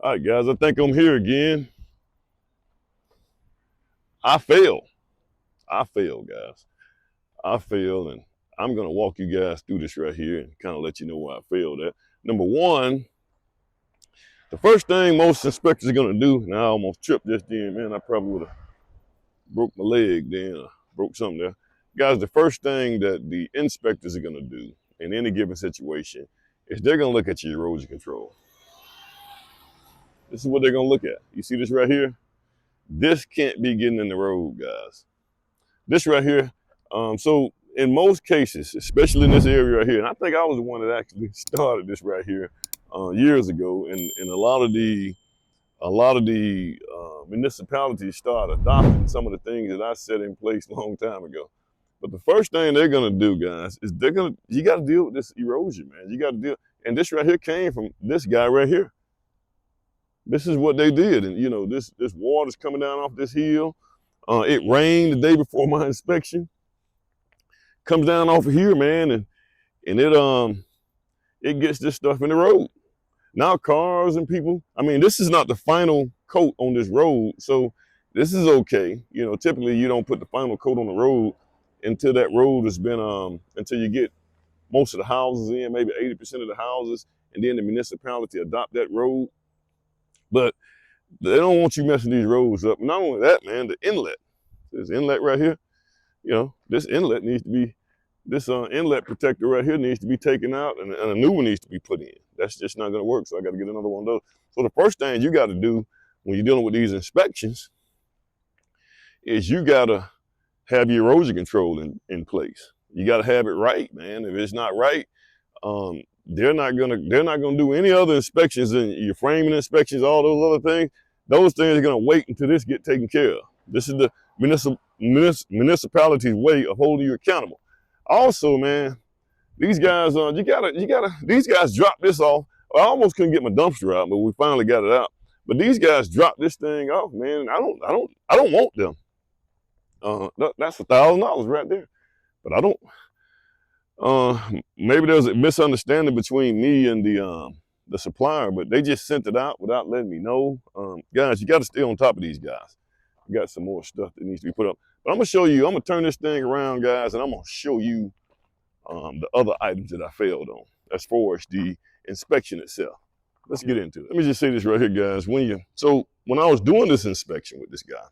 All right, guys, I think I'm here again. I failed. I failed, guys. I failed, and I'm going to walk you guys through this right here and kind of let you know where I failed at. Number one, the first thing most inspectors are going to do, and I almost tripped just then, man. I probably would have broke my leg then, or broke something there. Guys, the first thing that the inspectors are going to do in any given situation is they're going to look at your erosion control. This is what they're going to look at. You see this right here? This can't be getting in the road, guys. This right here. So in most cases, especially in this area right here, and I think I was the one that actually started this right here years ago, and a lot of the municipalities started adopting some of the things that I set in place a long time ago. But the first thing they're gonna do, guys, is you got to deal with this erosion, man. You got to deal, and this right here came from this guy right here. This is what they did, and this water's coming down off this hill. It rained the day before my inspection. Comes down off of here, man, and it gets this stuff in the road. Now cars and people. I mean, this is not the final coat on this road, so this is okay. Typically you don't put the final coat on the road until that road has been until you get most of the houses in, maybe 80% of the houses, and then the municipality adopt that road. But they don't want you messing these roads up. Not only that, man, the inlet. This inlet right here, this inlet needs to be, this inlet protector right here needs to be taken out, and a new one needs to be put in. That's just not going to work, so I got to get another one of those. So the first thing you got to do when you're dealing with these inspections is you got to have your erosion control in place. You got to have it right, man. If it's not right, they're not gonna do any other inspections, and your framing inspections, all those other things. Those things are gonna wait until this get taken care of. This is the municipality's way of holding you accountable. Also, man, these guys, these guys dropped this off. I almost couldn't get my dumpster out, but we finally got it out. But these guys dropped this thing off, man. And I don't want them. That's $1,000 right there. But I don't. Maybe there was a misunderstanding between me and the supplier, but they just sent it out without letting me know. Guys, you got to stay on top of these guys. We got some more stuff that needs to be put up. But I'm gonna show you. I'm gonna turn this thing around, guys, and I'm gonna show you the other items that I failed on as far as the inspection itself. Let's get into it. Let me just say this right here, guys. When I was doing this inspection with this guy,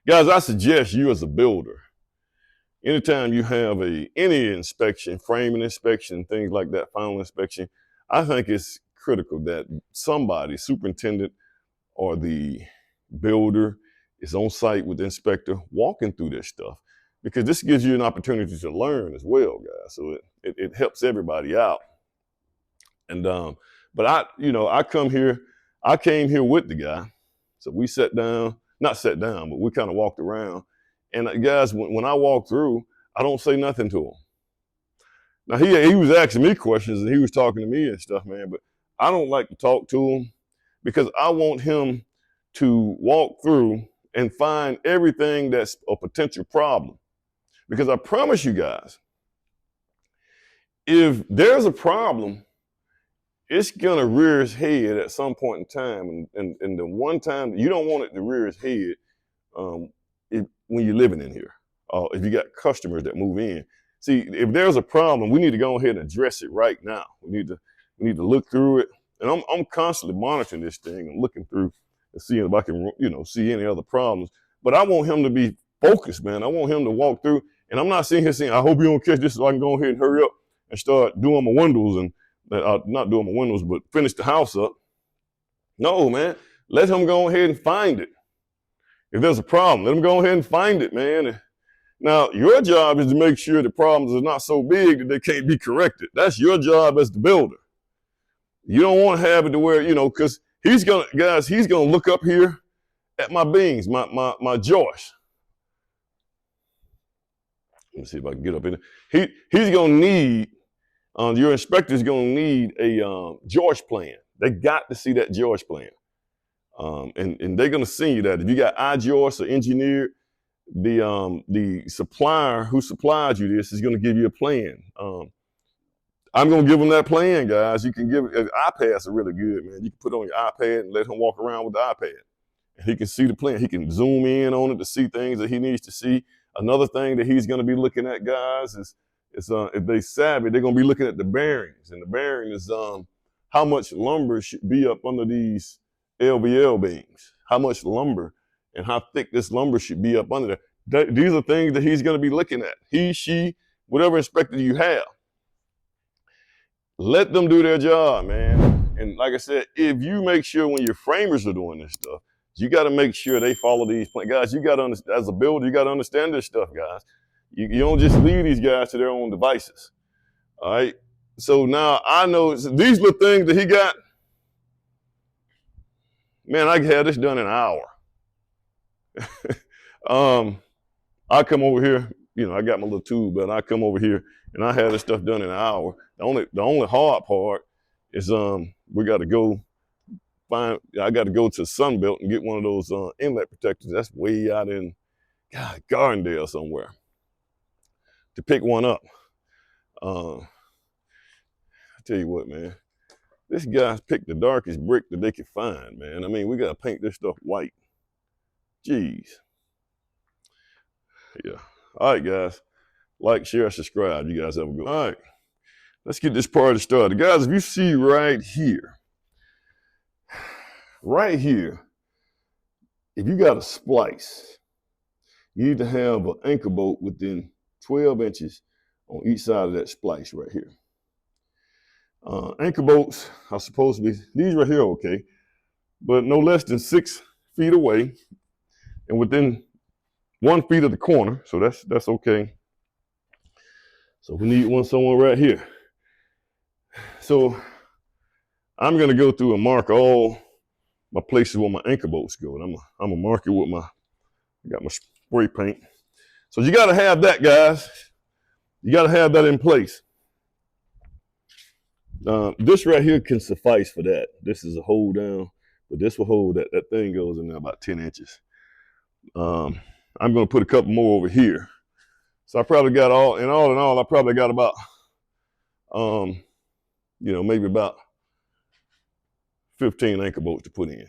guys, I suggest you as a builder, anytime you have any inspection, framing inspection, things like that, final inspection, I think it's critical that somebody, superintendent or the builder, is on site with the inspector walking through this stuff, because this gives you an opportunity to learn as well, guys. So it helps everybody out. And but I came here with the guy, so we not sat down, but we kind of walked around. And guys, when I walk through, I don't say nothing to him. Now he was asking me questions and he was talking to me and stuff, man. But I don't like to talk to him because I want him to walk through and find everything that's a potential problem. Because I promise you guys, if there's a problem, it's gonna rear its head at some point in time. And the one time you don't want it to rear its head, when you're living in here, if you got customers that move in. See, if there's a problem, we need to go ahead and address it right now. We need to look through it, and I'm constantly monitoring this thing and looking through and seeing if I can see any other problems. But I want him to be focused, man. I want him to walk through, and I'm not sitting here saying, I hope you don't catch this so I can go ahead and hurry up and start doing my windows and not doing my windows, but finish the house up. No, man. Let him go ahead and find it. If there's a problem, let him go ahead and find it, man. Now, your job is to make sure the problems are not so big that they can't be corrected. That's your job as the builder. You don't want to have it to where, because he's gonna look up here at my beams, my joists. Let me see if I can get up in there. He's gonna need, your inspector's gonna need a joist plan. They got to see that joist plan. And they're gonna send you that. If you got I-joist or engineered, the supplier who supplies you this is gonna give you a plan. I'm gonna give him that plan, guys. You can give iPads are really good, man. You can put it on your iPad and let him walk around with the iPad. And he can see the plan. He can zoom in on it to see things that he needs to see. Another thing that he's gonna be looking at, guys, is if they savvy, they're gonna be looking at the bearings. And the bearing is how much lumber should be up under these LVL beams. How much lumber and how thick this lumber should be up under there. These are things that he's gonna be looking at. He, she, whatever inspector you have. Let them do their job, man. And like I said, if you make sure when your framers are doing this stuff, you got to make sure they follow these plans. Guys, you got to understand, as a builder, you got to understand this stuff, guys. You don't just leave these guys to their own devices. All right. So now I know these little things that he got. Man, I had this done in an hour. I come over here, you know, I got my little tool, but I come over here and I had this stuff done in an hour. The only hard part is we got to go I got to go to Sunbelt and get one of those inlet protectors. That's way out in Gardendale somewhere to pick one up. I tell you what, man, this guy's picked the darkest brick that they could find, man. I mean, we got to paint this stuff white. Jeez. Yeah. All right, guys. Like, share, subscribe. You guys have a good one. All right. Let's get this party started. Guys, if you see right here, if you got a splice, you need to have an anchor bolt within 12 inches on each side of that splice right here. Anchor bolts are supposed to be, these right here are okay, but no less than 6 feet away and within 1 feet of the corner, so that's okay. So we need one somewhere right here. So I'm gonna go through and mark all my places where my anchor bolts go, and I'm gonna mark it with I got my spray paint. So you gotta have that, guys. You gotta have that in place. This right here can suffice for that. This is a hold down, but this will hold that. That thing goes in there about 10 inches. I'm gonna put a couple more over here. So I probably got all in all, I probably got about, maybe about 15 anchor bolts to put in.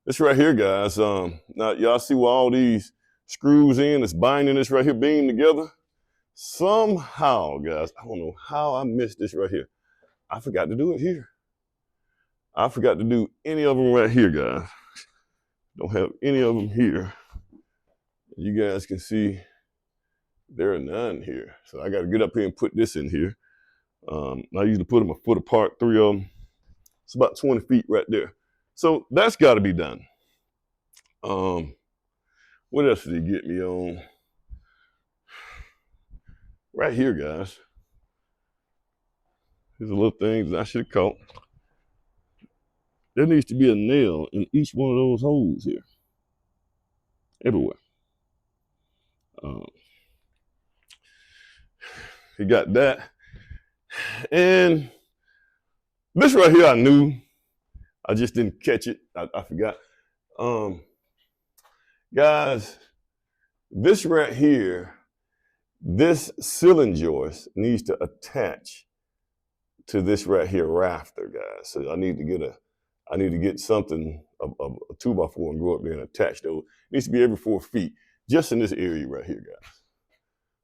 This right here, guys, now y'all see where all these screws in, it's binding this right here beam together. Somehow, guys, I don't know how I missed this right here. I forgot to do it here. I forgot to do any of them right here, guys. Don't have any of them here. You guys can see there are none here. So I got to get up here and put this in here. I usually put them a foot apart, 3 of them. It's about 20 feet right there. So that's got to be done. What else did he get me on? Right here, guys. These are little things I should have caught. There needs to be a nail in each one of those holes here. Everywhere. He got that. And this right here I knew. I just didn't catch it. I forgot. Guys, this right here, this ceiling joist needs to attach to this right here rafter, guys. So I need to get something, a 2x4 and go up there and attach those. It needs to be every 4 feet, just in this area right here, guys.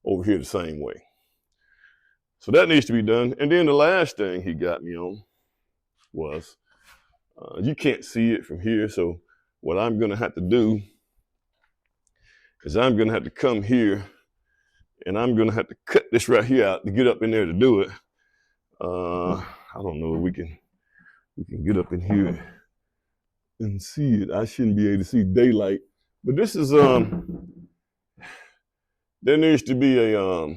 Over here the same way. So that needs to be done. And then the last thing he got me on was, you can't see it from here, so what I'm gonna have to do is I'm gonna have to come here and I'm gonna have to cut this right here out to get up in there to do it. I don't know if we can get up in here and see it. I shouldn't be able to see daylight, but this is there needs to be a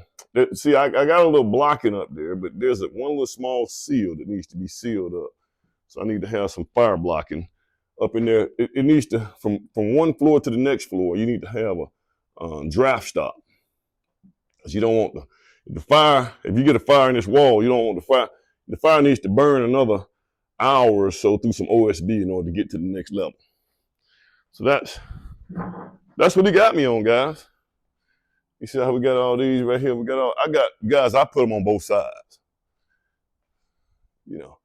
see, I got a little blocking up there, but there's one little small seal that needs to be sealed up. So I need to have some fire blocking up in there. It needs to, from one floor to the next floor, you need to have a draft stop. Because you don't want the fire, if you get a fire in this wall, you don't want the fire. The fire needs to burn another hour or so through some OSB in order to get to the next level. So that's what he got me on, guys. You see how we got all these right here? Guys, I put them on both sides. You know,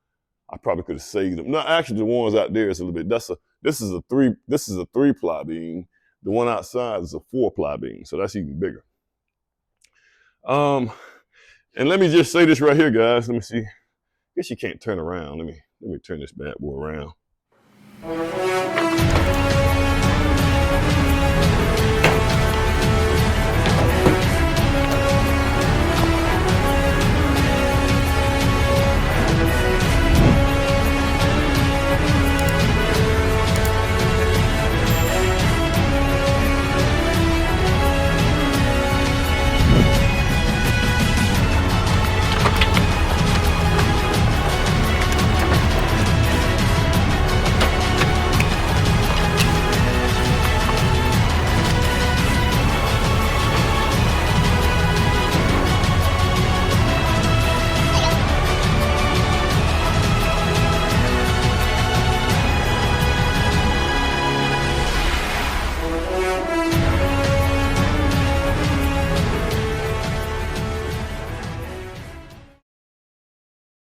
I probably could have saved them. No, actually the ones out there is a little bit, this is a 3-ply beam. The one outside is a 4-ply beam, so that's even bigger. And let me just say this right here, guys. Let me see. I guess you can't turn around. Let me turn this bad boy around.